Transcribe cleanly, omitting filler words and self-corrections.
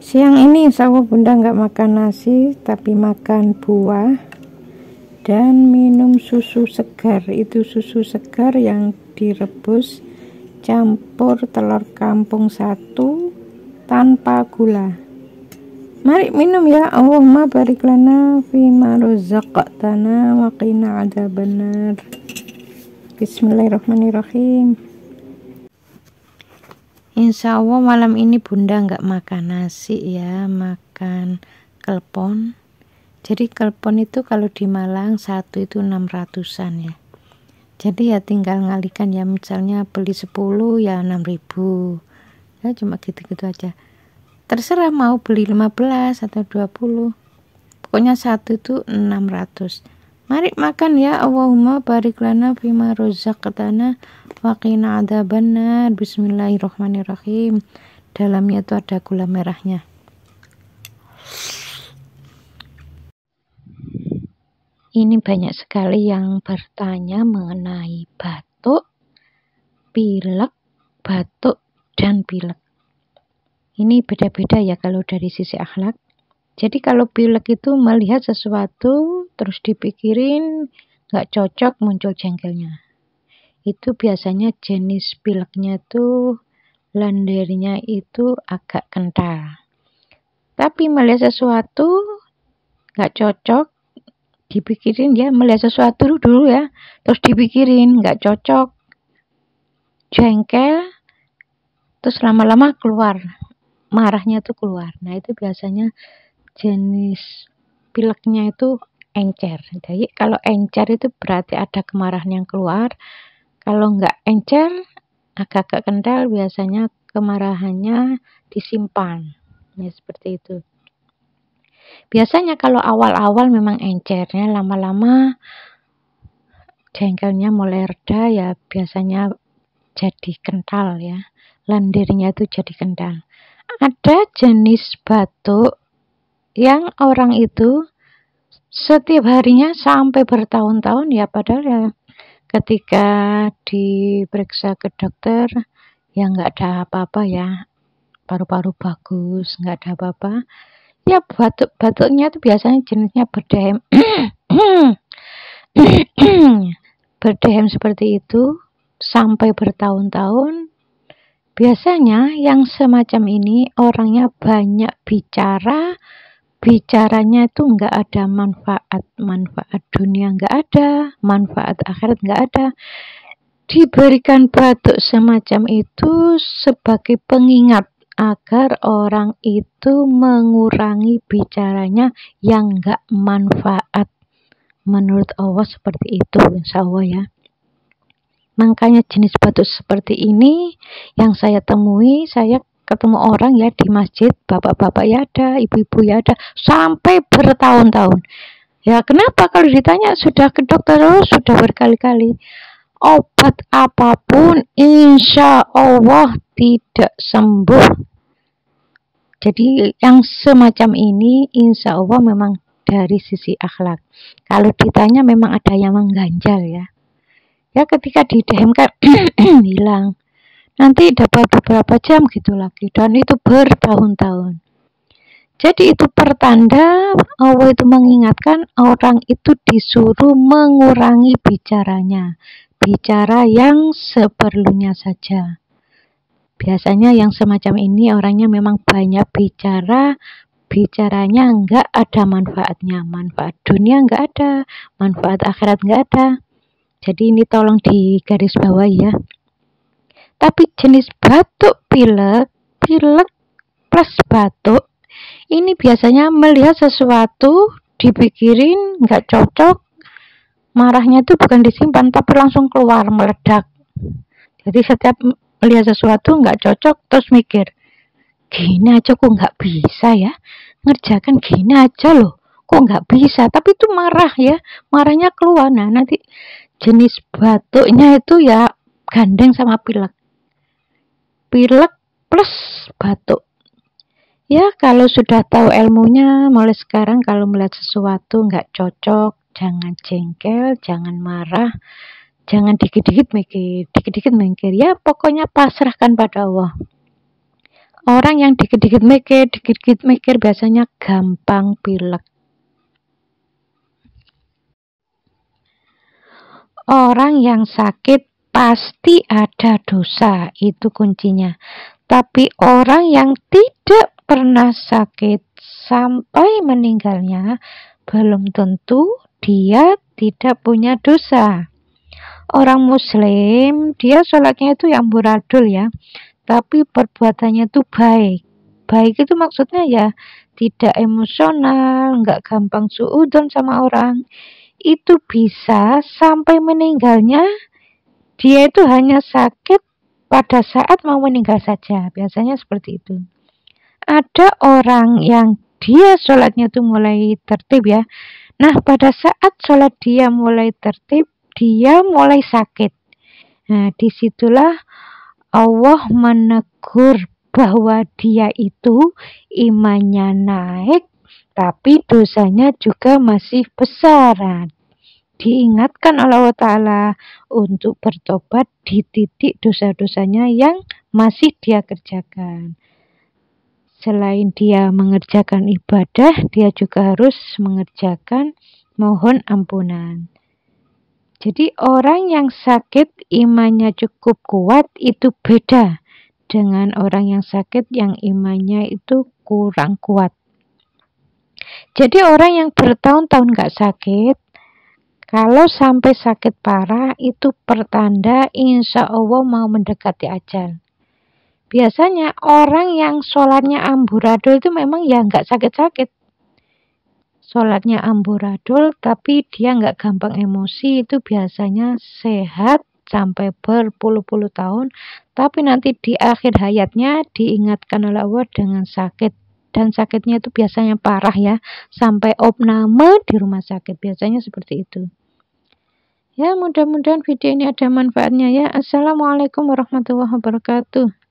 Siang ini insya Allah bunda nggak makan nasi, tapi makan buah dan minum susu segar. Itu susu segar yang direbus campur telur kampung 1 tanpa gula. Mari minum ya. Allahumma barik lana fima razaqtana wa qina adzabannar. Bismillahirrahmanirrahim. Insya Allah malam ini bunda nggak makan nasi ya, makan kelpon. Jadi kelpon itu kalau di Malang satu itu 600-an ya. Jadi ya tinggal ngalikan ya, misalnya beli 10 ya 6.000. Ya cuma gitu-gitu aja. Terserah mau beli 15 atau 20. Pokoknya satu itu 600. Mari makan ya. Allahumma barik lana fima razaqtana wa qina adzabannar. Bismillahirrahmanirrahim. Dalamnya itu ada gula merahnya. Ini banyak sekali yang bertanya mengenai batuk, pilek, batuk, dan pilek. Ini beda-beda ya kalau dari sisi akhlak. Jadi kalau pilek itu melihat sesuatu terus dipikirin nggak cocok, muncul jengkelnya. Itu biasanya jenis pileknya itu lendirnya itu agak kental. Tapi melihat sesuatu nggak cocok, dipikirin ya, melihat sesuatu dulu ya, terus dipikirin nggak cocok, jengkel, terus lama-lama keluar, marahnya tuh keluar. Nah itu biasanya jenis pileknya itu encer. Jadi kalau encer itu berarti ada kemarahan yang keluar. Kalau nggak encer, agak-agak kental, biasanya kemarahannya disimpan. Ya seperti itu. Biasanya kalau awal-awal memang encernya, lama-lama jengkelnya mulai reda ya, biasanya jadi kental ya. Lendirnya itu jadi kental. Ada jenis batuk yang orang itu setiap harinya sampai bertahun-tahun ya, padahal ya ketika diperiksa ke dokter ya nggak ada apa-apa ya, paru-paru bagus, nggak ada apa-apa ya. Batuknya itu biasanya jenisnya berdehem berdehem seperti itu sampai bertahun-tahun. Biasanya yang semacam ini orangnya banyak bicaranya itu nggak ada manfaat dunia nggak ada, manfaat akhirat nggak ada. Diberikan batuk semacam itu sebagai pengingat agar orang itu mengurangi bicaranya yang nggak manfaat. Menurut Allah seperti itu, insya Allah ya. Makanya jenis batuk seperti ini yang saya temui, saya ketemu orang ya di masjid, bapak-bapak ya ada, ibu-ibu ya ada, sampai bertahun-tahun. Ya kenapa? Kalau ditanya sudah ke dokter, sudah berkali-kali. Obat apapun insya Allah tidak sembuh. Jadi yang semacam ini insya Allah memang dari sisi akhlak. Kalau ditanya memang ada yang mengganjal ya. Ya ketika didehemkan hilang. Nanti dapat beberapa jam gitu lagi, dan itu bertahun-tahun. Jadi itu pertanda Allah itu mengingatkan orang itu disuruh mengurangi bicaranya, bicara yang seperlunya saja. Biasanya yang semacam ini orangnya memang banyak bicaranya enggak ada manfaatnya, manfaat dunia enggak ada, manfaat akhirat enggak ada. Jadi ini tolong digarisbawahi ya. Tapi jenis batuk pilek plus batuk ini biasanya melihat sesuatu dipikirin nggak cocok, marahnya itu bukan disimpan tapi langsung keluar, meledak. Jadi setiap melihat sesuatu nggak cocok terus mikir, gini aja kok nggak bisa ya, ngerjakan gini aja loh kok nggak bisa, tapi itu marah ya, marahnya keluar. Nah nanti jenis batuknya itu ya gandeng sama pilek plus batuk. Ya kalau sudah tahu ilmunya, mulai sekarang kalau melihat sesuatu nggak cocok, jangan jengkel, jangan marah, jangan dikit-dikit mikir, ya pokoknya pasrahkan pada Allah. Orang yang dikit-dikit mikir biasanya gampang pilek. Orang yang sakit pasti ada dosa, itu kuncinya. Tapi orang yang tidak pernah sakit sampai meninggalnya, belum tentu dia tidak punya dosa. Orang muslim, dia sholatnya itu yang amburadul ya, tapi perbuatannya itu baik. Baik itu maksudnya ya tidak emosional, nggak gampang suudzon sama orang. Itu bisa sampai meninggalnya, dia itu hanya sakit pada saat mau meninggal saja. Biasanya seperti itu. Ada orang yang dia sholatnya itu mulai tertib ya. Nah, pada saat sholat dia mulai tertib, dia mulai sakit. Nah, disitulah Allah menegur bahwa dia itu imannya naik, tapi dosanya juga masih besar. Diingatkan oleh Allah Ta'ala untuk bertobat di titik dosa-dosanya yang masih dia kerjakan. Selain dia mengerjakan ibadah, dia juga harus mengerjakan mohon ampunan. Jadi orang yang sakit imannya cukup kuat itu beda dengan orang yang sakit yang imannya itu kurang kuat. Jadi orang yang bertahun-tahun gak sakit, kalau sampai sakit parah itu pertanda insya Allah mau mendekati ajal. Biasanya orang yang sholatnya amburadul itu memang ya nggak sakit-sakit. Sholatnya amburadul tapi dia nggak gampang emosi, itu biasanya sehat sampai berpuluh-puluh tahun. Tapi nanti di akhir hayatnya diingatkan oleh Allah dengan sakit. Dan sakitnya itu biasanya parah ya, sampai opname di rumah sakit. Biasanya seperti itu. Ya, mudah-mudahan video ini ada manfaatnya ya. Assalamualaikum warahmatullahi wabarakatuh.